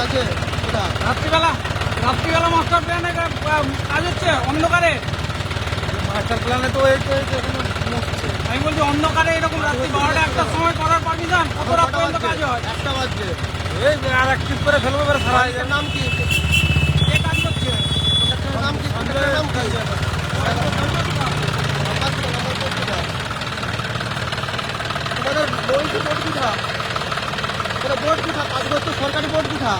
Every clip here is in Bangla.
আছে কোথায়? রাত্রিবেলা মাস্টার প্ল্যানে কাজ হচ্ছে অন্ধকারে। মাস্টার প্ল্যানে তো এই তো এখনো মুছছে। আমি বলছি অন্ধকারে এরকম রাত্রি 12টা 1টার সময় করার পারমিশন কত রাত পর্যন্ত কাজ হয়? 1টা বাজছে। এই আর এক টিপ করে ফেলবো এবার সারা এর নাম কি? কে কাজ করছে? এর নাম কি? এর নাম কি? তোমাদের বইটি বোর্ড কোথা? তোরা বোর্ড কোথা? কাজ করতো সরকারি বোর্ড কোথা?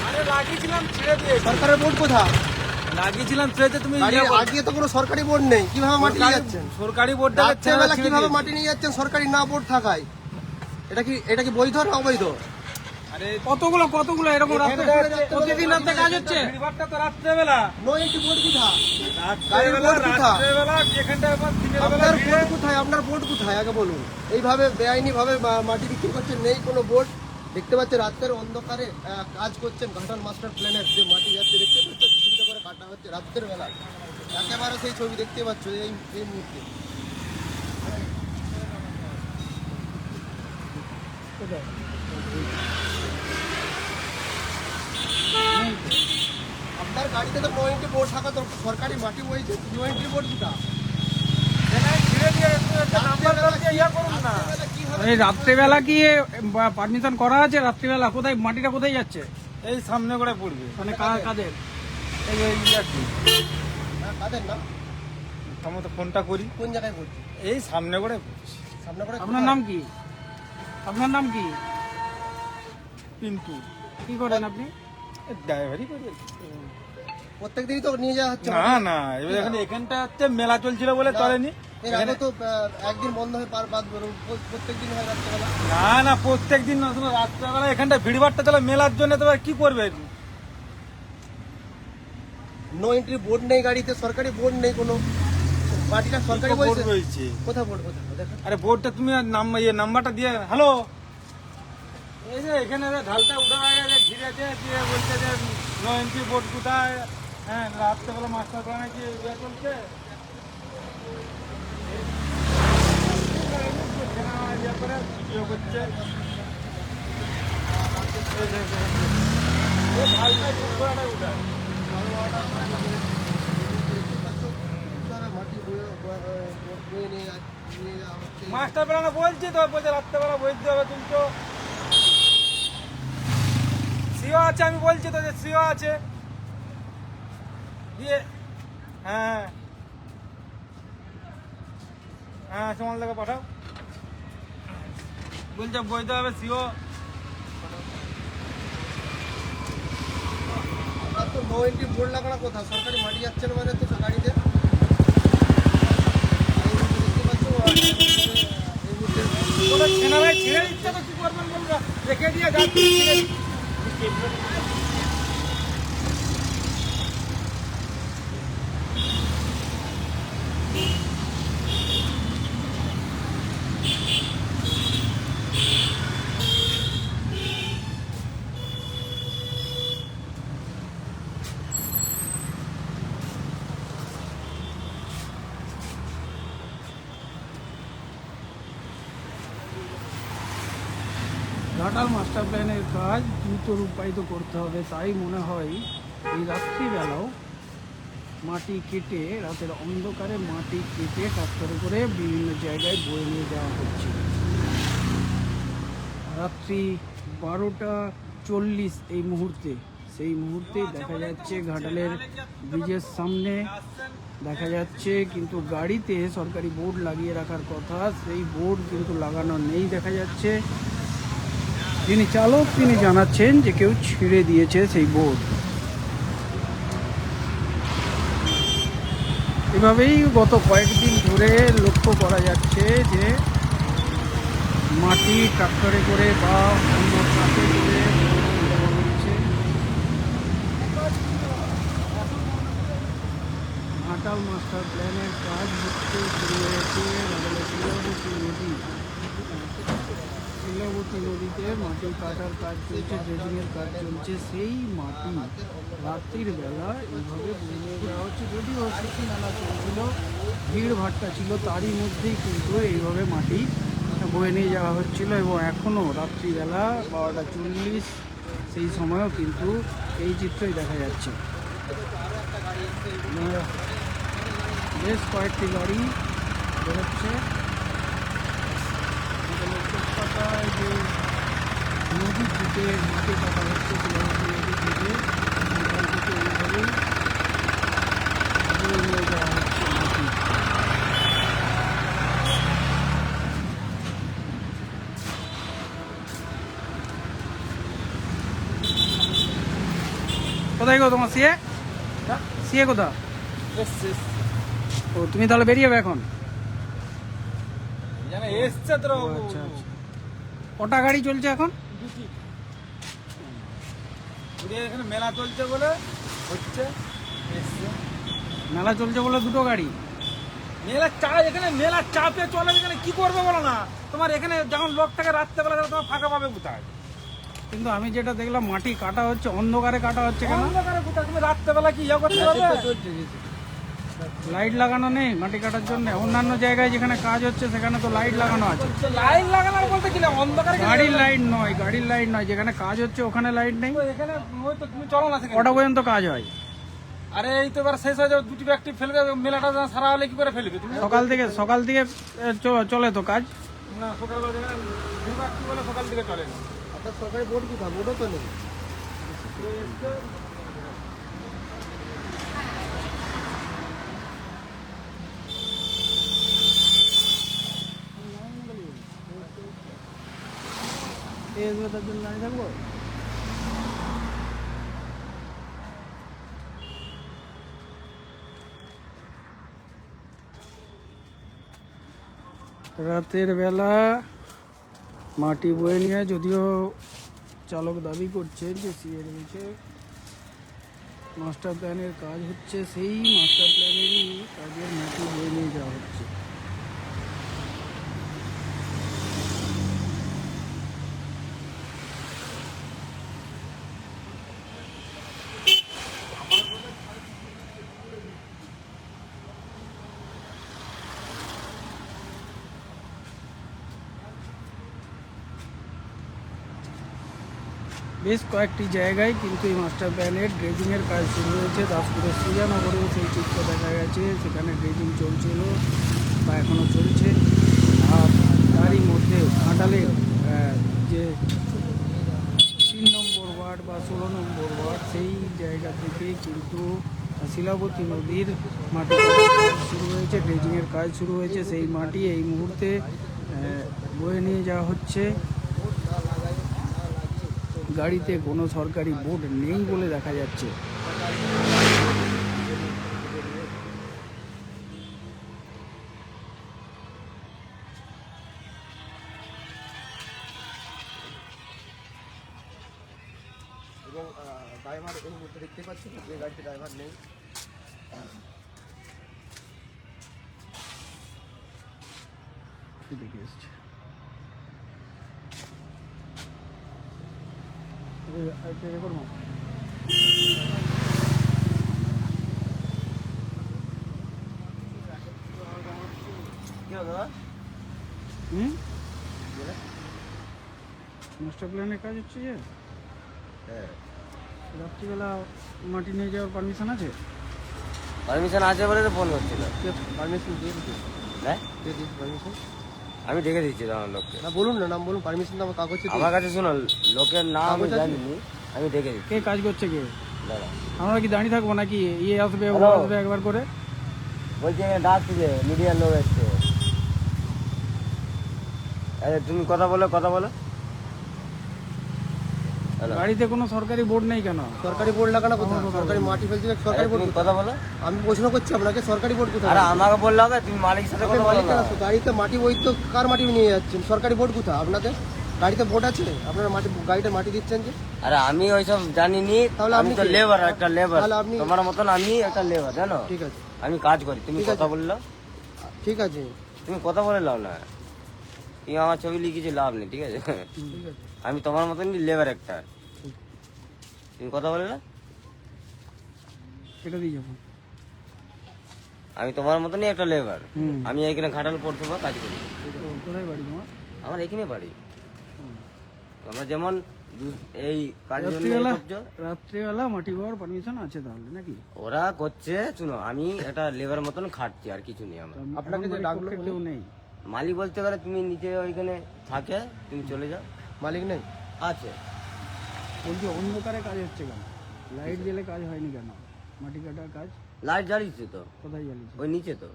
আরে লাগিয়েছিলাম ছেড়ে দিয়ে সরকারের বোর্ড কোথা? লাগিয়েছিলাম ছেড়েতে তুমি আজকে তো কোনো সরকারি বোর্ড নেই, কিভাবে মাটি নিয়ে যাচ্ছেন? সরকারি বোর্ডটা রাত্রেবেলা কিভাবে মাটি নিয়ে যাচ্ছেন সরকারি না বোর্ড থাকায়? এটা কি বৈধ না অবৈধ? আরে কতগুলো এরকম প্রতিদিন রাতে কাজ হচ্ছে। তো রাত্রেবেলা নো এন্ট্রি বোর্ড কোথা? আপনার আপনার বোর্ড কোথায় আগে বলুন। এইভাবে বেআইনি ভাবে মাটি বিক্রি করছেন, নেই কোনো বোর্ড। দেখতে পাচ্ছেন রাতের অন্ধকারে কাজ করছেন, ঘাটাল মাস্টার প্ল্যানের যে মাটি যাচ্ছে দেখতে পাচ্ছেন, দূষিত করে কাটা হচ্ছে রাতের বেলা। একেবারে সেই ছবি দেখতে পাচ্ছ এই মুহূর্তে। আপনার গাড়িতে তো নো এন্ট্রি বোর্ড থাকা দরকার। সরকারি মাটি বইছে, নো এন্ট্রি বোর্ড কোথা? রাত্রেবেলা কি পারমিশন করা আছে? রাত্রিবেলা কোথায় মাটিটা কোথায় যাচ্ছে? এই সামনে করে পড়বে মানে কাদের? এই আর কি কাদের না? আমি তো ফোনটা করি কোন জায়গায় বলছি? এই সামনে করে পড়ছে। সামনে করে আপনার নাম কি? আপনার নাম কি? কিন্তু কি করেন আপনি? ড্রাইভারই করে প্রত্যেকদিনই তো নিয়ে যাওয়া হচ্ছে। না না এবার এখানটা হচ্ছে মেলা চলছিল বলে চলেনি। এর আগে তো একদিন বন্ধ হয়ে বাদ প্রত্যেকদিন হয় রাত্রেবেলা। না না প্রত্যেক দিন না, শুধু রাত্রেবেলা এখানটা ভিড়ভাড়টা চলে মেলার জন্য। তো কি করবে? নো এন্ট্রি বোর্ড নেই গাড়িতে, সরকারি বোর্ড নেই কোনো। মাটিটা সরকারি বোর্ড বলছে। রয়েছে। কোথা বোর্ড কোথা দেখো? আরে বোর্ডটা তুমি নাম্বারটা দিয়ে হ্যালো এই যে এখানে ঢালটা উঠা হয়ে গেছে, ঘিরেছে দিয়ে বলছে যে নো এন্ট্রি বোর্ড কোথায়। হ্যাঁ রাত্রেবেলা মাস্টার প্ল্যানে কি ইয়ে চলছে। ইয়ে করে ভিডিও করছে। ঢালটা উঠায় মাটি বয়ে নিয়ে যাওয়া হচ্ছে। মাস্টার প্ল্যানে বলছি তো, বলছে রাত্রেবেলা বলতে হবে। তুমি তো সিও আছে, আমি বলছি তো যে সিও আছে দিয়ে। হ্যাঁ হ্যাঁ সমাল থেকে পাঠাও, বলছে বইতে হবে সিও। আপনার তো নো এন্ট্রি বোর্ড লাগানো কোথা? সরকারি মাটি যাচ্ছে না মানে তো গাড়িতে। ছেলে ছেড়ে দিচ্ছে তো কি করবেন বলুন, রেখে দিয়ে যাচ্ছি। ঘাটাল মাস্টার প্ল্যানের কাজ দ্রুত রূপায়িত করতে হবে, তাই মনে হয় এই রাত্রিবেলাও মাটি কেটে, রাতের অন্ধকারে মাটি কেটে ট্রাক্টরে করে বিভিন্ন জায়গায় বয়ে নিয়ে যাওয়া হচ্ছে। রাত্রি 12:40 এই মুহূর্তে, সেই মুহূর্তে দেখা যাচ্ছে ঘাটালের ব্রিজের সামনে দেখা যাচ্ছে, কিন্তু গাড়িতে সরকারি বোর্ড লাগিয়ে রাখার কথা, সেই বোর্ড কিন্তু লাগানো নেই দেখা যাচ্ছে। যিনি চালক তিনি জানাচ্ছেন যে কেউ ছিঁড়ে দিয়েছে সেই বোর্ড। এভাবেই গত কয়েকদিন ধরে লক্ষ্য করা যাচ্ছে যে মাটি ট্রাক্টরে করে বা অন্য ট্রাকে করে দেওয়া হচ্ছে। ঘাটাল মাস্টার প্ল্যানের কাজ হচ্ছে শুরু হয়েছে শিলাবতী নদীতে মাটি কাটার কাজ চলছে, ড্রেজিংয়ের কাজ চলছে। সেই মাটি রাত্রির বেলা এইভাবে বয়ে নিয়ে যাওয়া হচ্ছে। যদিও শীতী মেলা চলছিল, ভিড় ভাট্টা ছিল, তারই মধ্যেই কিন্তু এইভাবে মাটি বয়ে নিয়ে যাওয়া হচ্ছিল। এবং এখনও রাত্রিবেলা 12:40 সেই সময়ও কিন্তু এই চিত্রই দেখা যাচ্ছে। বেশ কয়েকটি গাড়ি বেরোচ্ছে। কলকাতায় যে নদীর দিকে মাটি কাটা হচ্ছে শিলাবতী নদীর দিকে, সেখান থেকে এইভাবেই বয়ে নিয়ে যাওয়া হচ্ছে মাটি। কোথায় গো তোমার সিএ? সিএ কোথা? ও তুমি তাহলে বেরিয়ে যাবে এখন? এসছে তো ও, আচ্ছা আচ্ছা। কটা গাড়ি চলছে এখন? এখানে মেলা চলছে বলে হচ্ছে এসছে। মেলা চলছে বলে দুটো গাড়ি? মেলা চাপ, এখানে মেলা চাপে চলে, এখানে কি করবে বলো না? তোমার এখানে যখন লোক থাকে রাত্রেবেলা, তাহলে তোমার ফাঁকা পাবে কোথায়? কিন্তু আমি যেটা দেখলাম মাটি কাটা হচ্ছে, অন্ধকারে কাটা হচ্ছে কেন? অন্ধকারে কোথায়? তুমি রাত্রেবেলা কি ইয়ে করতে পারবে? লাইট লাগানো নেই মাটি কাটার জন্য? অন্যান্য জায়গায় যেখানে কাজ হচ্ছে সেখানে তো লাইট লাগানো আছে। লাইন লাগানোর বলতে কি না, অন্ধকারে গাড়ির লাইট নয়, গাড়ির লাইট নয়, যেখানে কাজ হচ্ছে ওখানে লাইট নেই। এখানে ওই তো তুমি চলো না সেখানে। কটা পর্যন্ত কাজ হয়? আরে এই তো এবার শেষ হয়ে যাবে, দুটি ব্যক্তি ফেলবে, মেলাটা সারা হলে কি করে ফেলবে তুমি? সকাল থেকে চলে তো কাজ। না, সকালবেলা যেখানে দু ব্যক্তি বলে সকাল থেকে চলে না। আপনার সরকারি বোর্ড কোথায়? বোর্ডও তো নেই। তার জন্য দাঁড়িয়ে থাকবো। রাতের বেলা মাটি বয়ে নিয়ে, যদিও চালক দাবি করছেন যে সিএর নিচে মাস্টার প্ল্যানের কাজ হচ্ছে, সেই মাস্টার প্ল্যানেরই কাজের মাটি বয়ে নিয়ে যাওয়া হচ্ছে। বেশ কয়েকটি জায়গায় কিন্তু এই মাস্টার প্ল্যানের ড্রেজিংয়ের কাজ শুরু হয়েছে। দাসপুরের সুজানগরেও সেই চিত্র দেখা গেছে, সেখানে ড্রেজিং চলছিল বা এখনও চলছে। আর তারই মধ্যে ঘাটালের যে 3 নম্বর ওয়ার্ড বা 16 নম্বর ওয়ার্ড, সেই জায়গা থেকে কিন্তু শিলাবতী নদীর মাটি কাটার কাজ শুরু হয়েছে, ড্রেজিংয়ের কাজ শুরু হয়েছে। সেই মাটি এই মুহূর্তে বয়ে নিয়ে যাওয়া হচ্ছে। গাড়িতে কোনো সরকারি বোর্ড নেই বলে দেখা যাচ্ছে। এবং ড্রাইভার এই মুহূর্তে দেখতে পাচ্ছেন যে গাড়িতে ড্রাইভার নেই। দেখে এসছে করবো। কি হলো দাদা? মাস্টার প্ল্যানের কাজ হচ্ছে যে হ্যাঁ, রাত্রিবেলা মাটি নিয়ে যাওয়ার পারমিশন আছে? পারমিশন আছে বলে তো ফোন করছিল। পারমিশন দিয়ে দিচ্ছি। হ্যাঁ, দিয়ে দিচ্ছি পারমিশন। আমি ডেকে দিচ্ছি আমার লোককে। না বলুন না, নাম বলুন। পারমিশন তো আমার কাগজে আমার কাছে শুনো, লোকের নাম আমি কাগজ আছে? জানিনি, আমি ডেকে দিচ্ছি। কে কাজ করছে কে? দাঁড়া, আমরা কি দাঁড়িয়ে থাকবো নাকি? ইয়ে আসবে, ও Hello? আসবে একবার করে। বলছি এখানে ডাকছি যে মিডিয়ার লোক এসছে। আরে তুমি কথা বলো, কথা বলো। হ্যালো, গাড়িতে কোনো সরকারি বোর্ড নেই কেন? সরকারি বোর্ড লাগানো কোথায়? সরকারি মাটি ফেলছে, সরকারি বোর্ড তুমি কোথায়? কথা বলো। আমি প্রশ্ন করছি আপনাকে, সরকারি বোর্ড কোথায়? আরে আমাকে বললে হবে? তুমি মালিকের সাথে আপনি কথা বলো মালিক না। না, গাড়িতে মাটি বই তো কার মাটি নিয়ে যাচ্ছেন? সরকারি বোর্ড কোথায় আপনাদের? গাড়িতে বোর্ড আছে? আপনারা মাটি, গাড়িতে মাটি দিচ্ছেন যে? আরে আমি ওইসব জানিনি, তাহলে আমি আপনি তো কে? লেবার, একটা লেবার। তাহলে আপনি- তোমার মতন আমি একটা লেবার, জানো? ঠিক আছে, আমি কাজ করি। তুমি ঠিক কথা আছে। বললো, ঠিক আছে, তুমি কথা বলে লাও না। তুমি আমার ছবি লিখেছি, লাভ নেই, ঠিক আছে? ঠিক আছে। আমি তোমার মতনই লেবার একটা। তুমি কথা বলে না, এটা দিয়ে যাবো। আমি তোমার মতনই একটা লেবার। হুম। আমি এখানে ঘাটাল পৌরসভা কাজ করি। কোথায় বাড়ি তোমার? আমার এখানে বাড়ি। আমরা যেমন এই কাজের জন্য রাত্রিবেলা এই করছো, রাত্রিবেলা মাটি পাওয়ার পারমিশন আছে তাহলে নাকি? ওরা করছে, শুনো আমি একটা লেবার মতন খাটছি, আর কিছু নেই আমার। আপনাকে যে এখন ডাকলো বাড়ির পক্ষে কেউ নেই? মালিক বলতে গেলে তুমি নিচে ওইখানে থাকে, তুমি চলে যাও। মালিক নেই? আছে, বলছি অন্ধকারে কাজ হচ্ছে কেন? লাইট জ্বেলে কাজ হয়নি কেন? মাটি কাটার কাজ লাইট জ্বালিয়েছে তো, কোথায় জ্বালিয়েছে? ওই নিচে তো।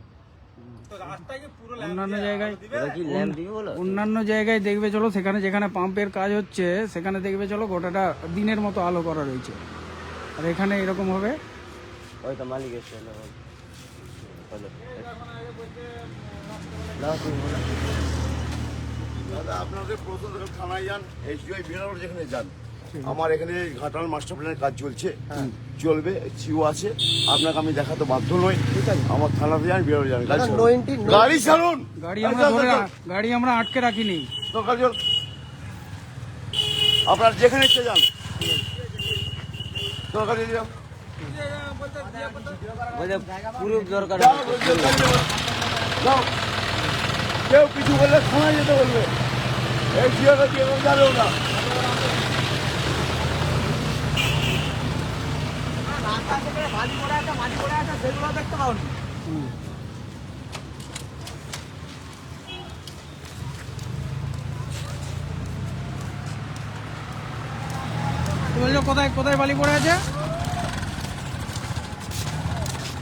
অন্যান্য জায়গায় ওরা কি ল্যাম্প দিবে বলো? অন্যান্য জায়গায় দেখবে চলো, সেখানে যেখানে পাম্পের কাজ হচ্ছে সেখানে দেখবে চলো গোটাটা দিনের মতো আলো করা রয়েছে, আর এখানে এরকম হবে। ওই তো মালিক এসে বলো। নাও তুমি বলো। দাদা আপনাদের প্রথম থানায় যান, এইচডিআই বিনার যেখানে যান, আমার এখানে ঘাটাল মাস্টার প্ল্যানের কাজ চলছে, চলবে, সিও আছে, আপনাকে আমি দেখাতে বাধ্য নই। আমার থানাতে যান, বিনার যান, গাড়ি ছাড়ুন। 90 গাড়ি ছাড়ুন, গাড়ি আমরা আটকে রাখিনি। দরকার চল, আপনার যেখানে ইচ্ছে যান, দরকার যান। বলছে পুরুষ দরকার। যাও, কেউ কিছু বললে থানায় যেতে বলবে, এই সিওকে দিয়ে যাবেও না। তো বলছো কোথায় কোথায় বালি পড়ে আছে?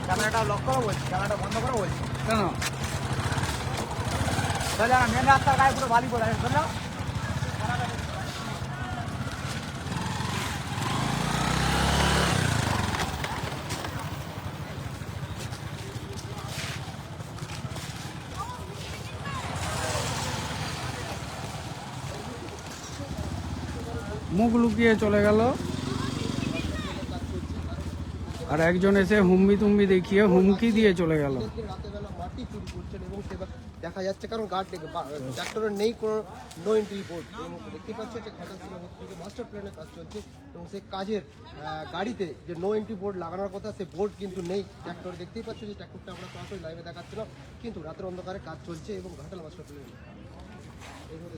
ক্যামেরাটা লক করো বলছি, ক্যামেরাটা বন্ধ করো বলছি। কেন? তাহলে মেন রাস্তার গায়ে পুরো বালি পড়ে আছে, বুঝলো? মুখ লুকিয়ে চলে গেল, আর একজন এসে হুম্বি তুম্বি দেখিয়ে হুমকি দিয়ে চলে গেল। রাতের বেলা মাটি চুরি করছেন এবং দেখা যাচ্ছে, কারণ ট্রাক্টরের নেই কোনো নো এন্ট্রি বোর্ড। দেখতে পাচ্ছ যে ঘাটাল থেকে মাস্টার প্ল্যানের কাজ চলছে এবং সেই কাজের গাড়িতে যে নো এন্ট্রি বোর্ড লাগানোর কথা, সেই বোর্ড কিন্তু নেই ট্রাক্টর। দেখতেই পাচ্ছ যে ট্রাক্টরটা আমরা সরাসরি লাইভে দেখাচ্ছিলাম, কিন্তু রাতের অন্ধকারে কাজ চলছে এবং ঘাটাল মাস্টার প্ল্যান